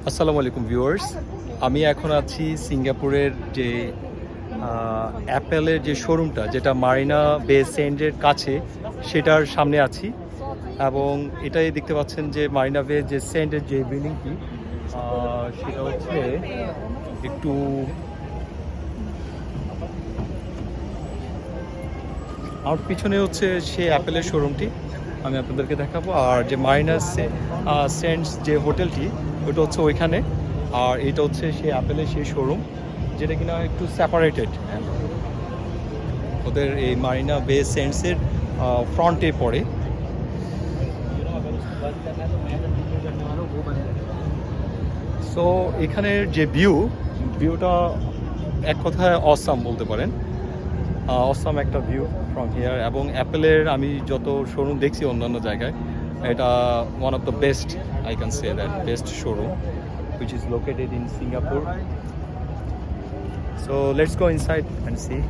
আসসালামু আলাইকুম ভিউয়ার্স, আমি এখন আছি সিঙ্গাপুরের যে অ্যাপেলের যে শোরুমটা, যেটা মারিনা বে সেন্ডের কাছে, সেটার সামনে আছি। এবং এটাই দেখতে পাচ্ছেন যে মারিনা বে যে সেন্ডের যে বিল্ডিংটি, সেটা হচ্ছে একটু আমার পিছনে হচ্ছে সেই অ্যাপেলের শোরুমটি, আমি আপনাদেরকে দেখাবো। আর যে মারিনা সেন্ডস যে হোটেলটি, ওটা হচ্ছে ওইখানে। আর এটা হচ্ছে সেই অ্যাপেলের সেই শোরুম, যেটা কিনা একটু সেপারেটেড। ওদের এই মারিনা বে সেন্টসের ফ্রন্টে পড়ে। সো এখানের যে ভিউটা এক কথায় অসাম বলতে পারেন। অসাম একটা ভিউ ফ্রম হিয়ার। এবং অ্যাপেলের আমি যত শোরুম দেখছি অন্যান্য জায়গায়, এটা one of the best, I can say that best showroom which is located in Singapore. So let's go inside and see.